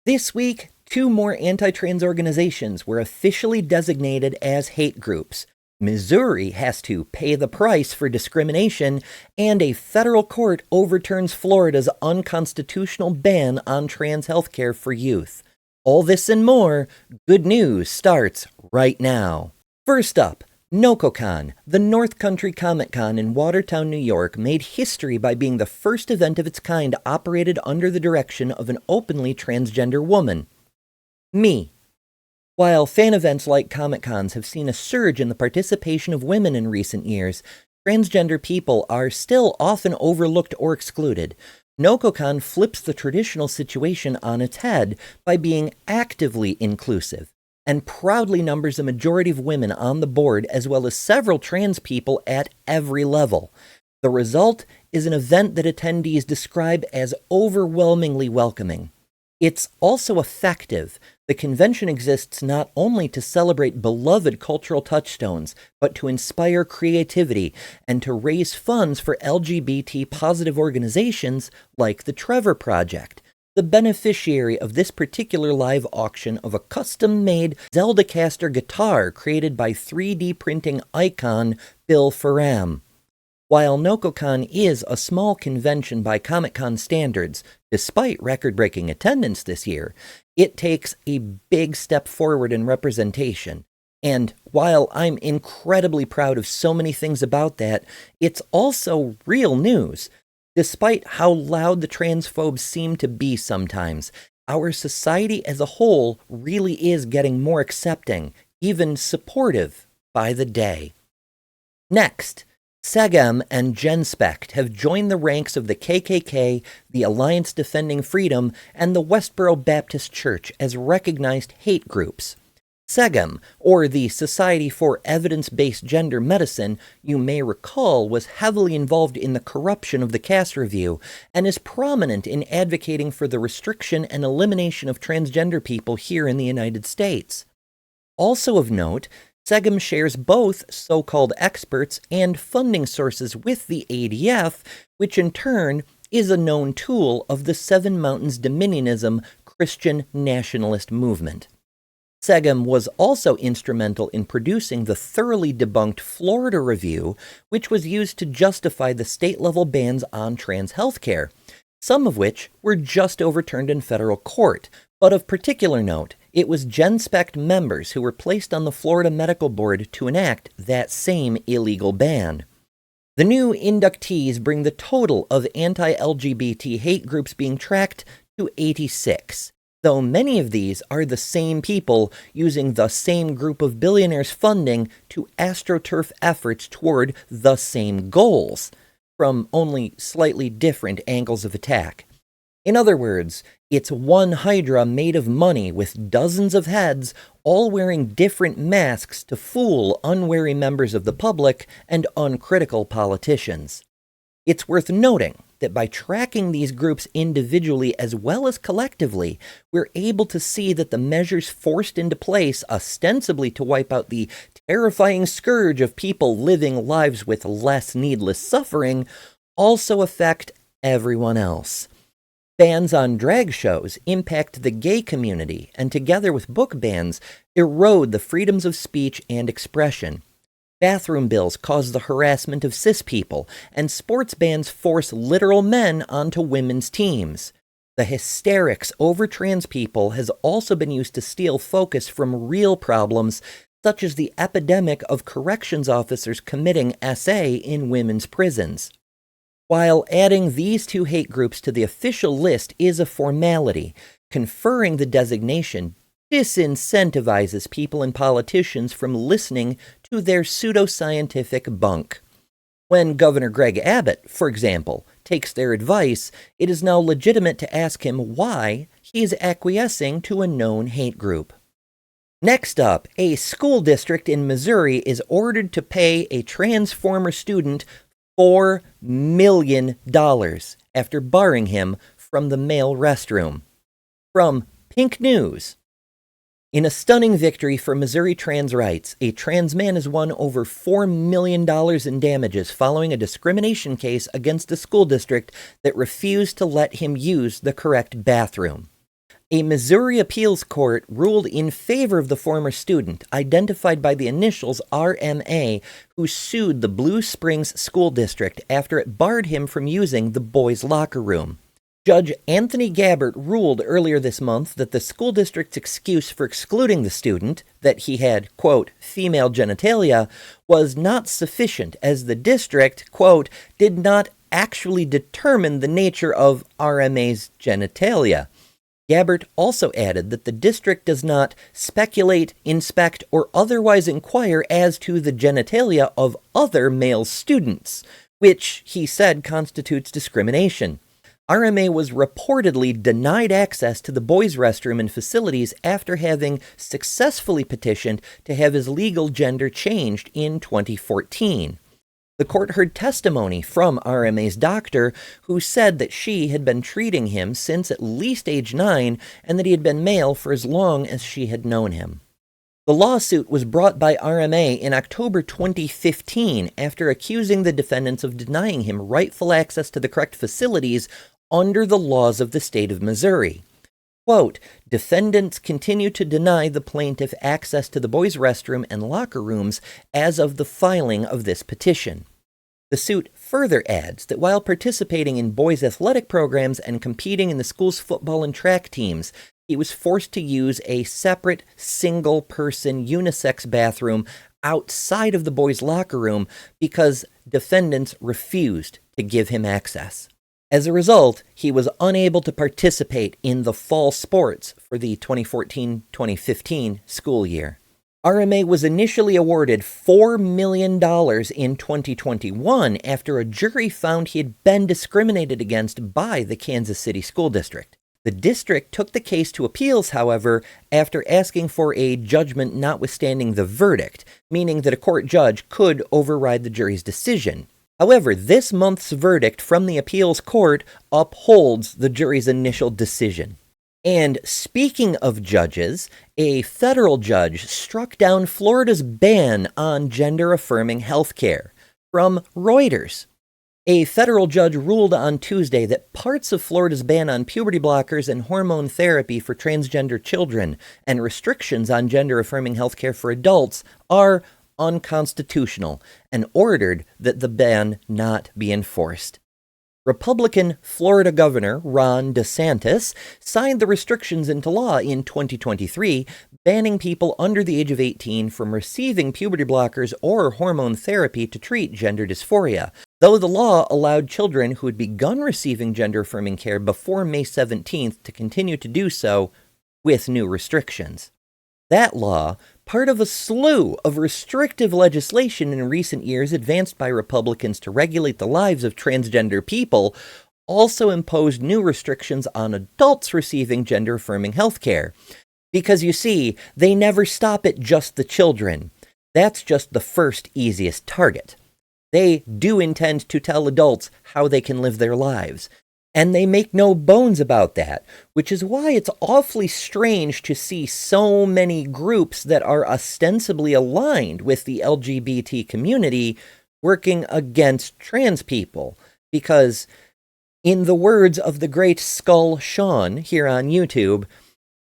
This week, two more anti-trans organizations were officially designated as hate groups. Missouri has to pay the price for discrimination, and a federal court overturns Florida's unconstitutional ban on trans health care for youth. All this and more, good news starts right now. First up, NocoCon, the North Country Comic Con in Watertown, New York, made history by being the first event of its kind operated under the direction of an openly transgender woman. Me. While fan events like Comic Cons have seen a surge in the participation of women in recent years, transgender people are still often overlooked or excluded. NocoCon flips the traditional situation on its head by being actively inclusive, and proudly numbers a majority of women on the board as well as several trans people at every level. The result is an event that attendees describe as overwhelmingly welcoming. It's also effective. The convention exists not only to celebrate beloved cultural touchstones, but to inspire creativity and to raise funds for LGBT-positive organizations like the Trevor Project, the beneficiary of this particular live auction of a custom-made Zeldacaster guitar created by 3D printing icon Bill Ferram. While NocoCon is a small convention by Comic-Con standards, despite record-breaking attendance this year, it takes a big step forward in representation. And while I'm incredibly proud of so many things about that, it's also real news. Despite how loud the transphobes seem to be sometimes, our society as a whole really is getting more accepting, even supportive, by the day. Next, SEGM and Genspect have joined the ranks of the KKK, the Alliance Defending Freedom, and the Westboro Baptist Church as recognized hate groups. SEGM, or the Society for Evidence-Based Gender Medicine, you may recall was heavily involved in the corruption of the Cass Review and is prominent in advocating for the restriction and elimination of transgender people here in the United States. Also of note, SEGM shares both so-called experts and funding sources with the ADF, which in turn is a known tool of the Seven Mountains Dominionism Christian nationalist movement. SEGM was also instrumental in producing the thoroughly debunked Florida Review, which was used to justify the state-level bans on trans healthcare, some of which were just overturned in federal court. But of particular note, it was Genspect members who were placed on the Florida Medical Board to enact that same illegal ban. The new inductees bring the total of anti-LGBT hate groups being tracked to 86, though many of these are the same people using the same group of billionaires' funding to astroturf efforts toward the same goals, from only slightly different angles of attack. In other words, it's one hydra made of money with dozens of heads, all wearing different masks to fool unwary members of the public and uncritical politicians. It's worth noting that by tracking these groups individually as well as collectively, we're able to see that the measures forced into place ostensibly to wipe out the terrifying scourge of people living lives with less needless suffering also affect everyone else. Bans on drag shows impact the gay community and, together with book bans, erode the freedoms of speech and expression. Bathroom bills cause the harassment of cis people, and sports bans force literal men onto women's teams. The hysterics over trans people has also been used to steal focus from real problems, such as the epidemic of corrections officers committing SA in women's prisons. While adding these two hate groups to the official list is a formality, conferring the designation disincentivizes people and politicians from listening to their pseudoscientific bunk. When Governor Greg Abbott, for example, takes their advice, it is now legitimate to ask him why he is acquiescing to a known hate group. Next up, a school district in Missouri is ordered to pay a trans former student $4 million after barring him from the male restroom. From Pink News. In a stunning victory for Missouri trans rights, a trans man has won over $4 million in damages following a discrimination case against a school district that refused to let him use the correct bathroom. A Missouri appeals court ruled in favor of the former student, identified by the initials RMA, who sued the Blue Springs School District after it barred him from using the boys' locker room. Judge Anthony Gabbert ruled earlier this month that the school district's excuse for excluding the student, that he had, quote, female genitalia, was not sufficient, as the district, quote, did not actually determine the nature of RMA's genitalia. Gabbert also added that the district does not speculate, inspect, or otherwise inquire as to the genitalia of other male students, which, he said, constitutes discrimination. RMA was reportedly denied access to the boys' restroom and facilities after having successfully petitioned to have his legal gender changed in 2014. The court heard testimony from RMA's doctor, who said that she had been treating him since at least age 9 and that he had been male for as long as she had known him. The lawsuit was brought by RMA in October 2015 after accusing the defendants of denying him rightful access to the correct facilities under the laws of the state of Missouri. Quote, defendants continue to deny the plaintiff access to the boys' restroom and locker rooms as of the filing of this petition. The suit further adds that while participating in boys' athletic programs and competing in the school's football and track teams, he was forced to use a separate, single-person unisex bathroom outside of the boys' locker room because defendants refused to give him access. As a result, he was unable to participate in the fall sports for the 2014-2015 school year. RMA was initially awarded $4 million in 2021 after a jury found he had been discriminated against by the Kansas City School District. The district took the case to appeals, however, after asking for a judgment notwithstanding the verdict, meaning that a court judge could override the jury's decision. However, this month's verdict from the appeals court upholds the jury's initial decision. And speaking of judges, a federal judge struck down Florida's ban on gender-affirming health care. From Reuters, a federal judge ruled on Tuesday that parts of Florida's ban on puberty blockers and hormone therapy for transgender children and restrictions on gender-affirming health care for adults are unconstitutional and ordered that the ban not be enforced. Republican Florida Governor Ron DeSantis signed the restrictions into law in 2023, banning people under the age of 18 from receiving puberty blockers or hormone therapy to treat gender dysphoria, though the law allowed children who had begun receiving gender-affirming care before May 17th to continue to do so with new restrictions. That law, part of a slew of restrictive legislation in recent years advanced by Republicans to regulate the lives of transgender people, also imposed new restrictions on adults receiving gender-affirming health care. Because you see, they never stop at just the children. That's just the first easiest target. They do intend to tell adults how they can live their lives. And they make no bones about that, which is why it's awfully strange to see so many groups that are ostensibly aligned with the LGBT community working against trans people. Because, in the words of the great Skull Sean here on YouTube,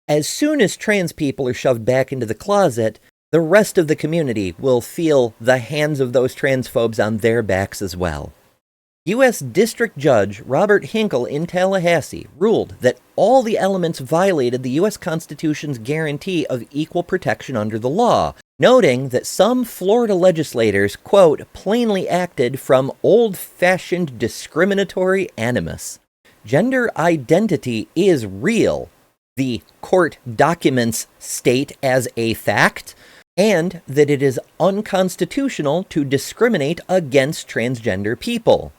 as soon as trans people are shoved back into the closet, the rest of the community will feel the hands of those transphobes on their backs as well. U.S. District Judge Robert Hinkle in Tallahassee ruled that all the elements violated the U.S. Constitution's guarantee of equal protection under the law, noting that some Florida legislators, quote, plainly acted from old-fashioned discriminatory animus. Gender identity is real, the court documents state as a fact, and that it is unconstitutional to discriminate against transgender people.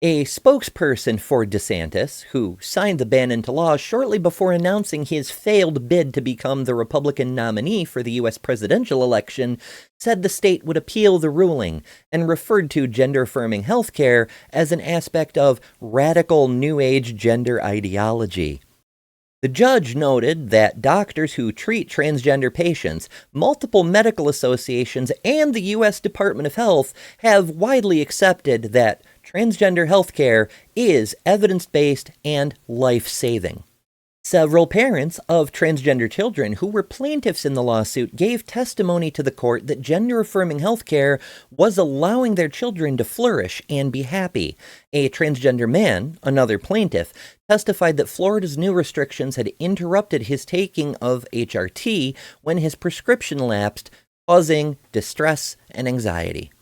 A spokesperson for DeSantis, who signed the ban into law shortly before announcing his failed bid to become the Republican nominee for the U.S. presidential election, said the state would appeal the ruling and referred to gender-affirming health care as an aspect of radical New Age gender ideology. The judge noted that doctors who treat transgender patients, multiple medical associations, and the U.S. Department of Health have widely accepted that transgender health care is evidence-based and life-saving. Several parents of transgender children who were plaintiffs in the lawsuit gave testimony to the court that gender-affirming healthcare was allowing their children to flourish and be happy. A transgender man, another plaintiff, testified that Florida's new restrictions had interrupted his taking of HRT when his prescription lapsed, causing distress and anxiety.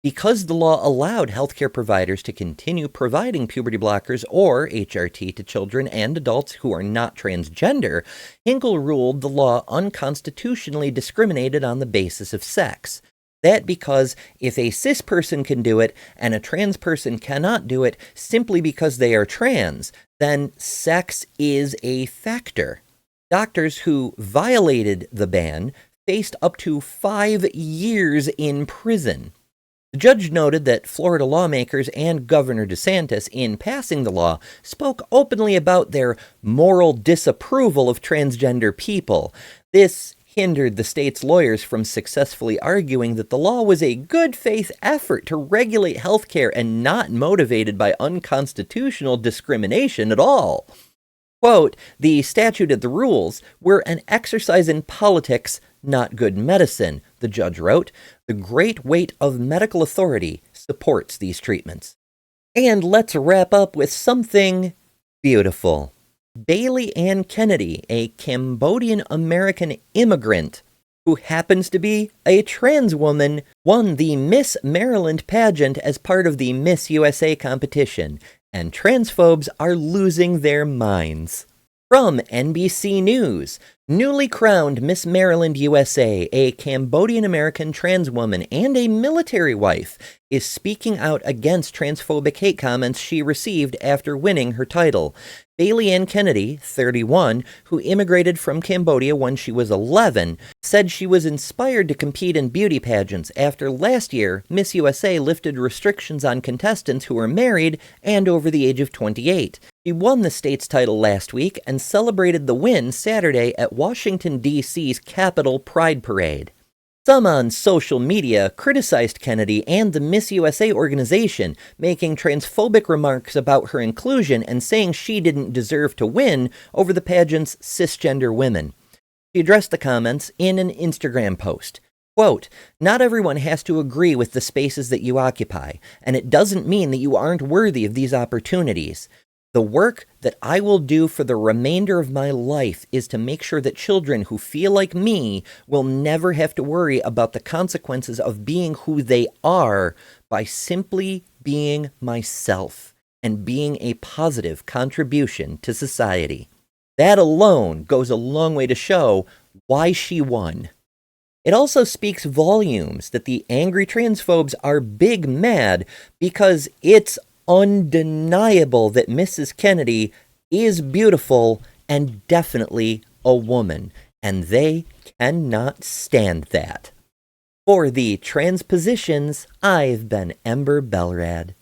Because the law allowed healthcare providers to continue providing puberty blockers or HRT to children and adults who are not transgender, Hinkle ruled the law unconstitutionally discriminated on the basis of sex. That because if a cis person can do it and a trans person cannot do it simply because they are trans, then sex is a factor. Doctors who violated the ban faced up to 5 years in prison. The judge noted that Florida lawmakers and Governor DeSantis, in passing the law, spoke openly about their moral disapproval of transgender people. This hindered the state's lawyers from successfully arguing that the law was a good faith effort to regulate healthcare and not motivated by unconstitutional discrimination at all. Quote, "The statute and the rules were an exercise in politics, not good medicine," the judge wrote. "The great weight of medical authority supports these treatments." And let's wrap up with something beautiful. Bailey Ann Kennedy, a Cambodian-American immigrant who happens to be a trans woman, won the Miss Maryland pageant as part of the Miss USA competition, and transphobes are losing their minds. From NBC News, newly crowned Miss Maryland USA, a Cambodian-American trans woman and a military wife, is speaking out against transphobic hate comments she received after winning her title. Bailey Ann Kennedy, 31, who immigrated from Cambodia when she was 11, said she was inspired to compete in beauty pageants after last year Miss USA lifted restrictions on contestants who were married and over the age of 28. She won the state's title last week and celebrated the win Saturday at Washington, D.C.'s Capitol Pride Parade. Some on social media criticized Kennedy and the Miss USA organization, making transphobic remarks about her inclusion and saying she didn't deserve to win over the pageant's cisgender women. She addressed the comments in an Instagram post. Quote, "Not everyone has to agree with the spaces that you occupy, and it doesn't mean that you aren't worthy of these opportunities. The work that I will do for the remainder of my life is to make sure that children who feel like me will never have to worry about the consequences of being who they are by simply being myself and being a positive contribution to society." That alone goes a long way to show why she won. It also speaks volumes that the angry transphobes are big mad because it's undeniable that Mrs. Kennedy is beautiful and definitely a woman, and they cannot stand that. For the TransPositions, I've been Ember Belrad.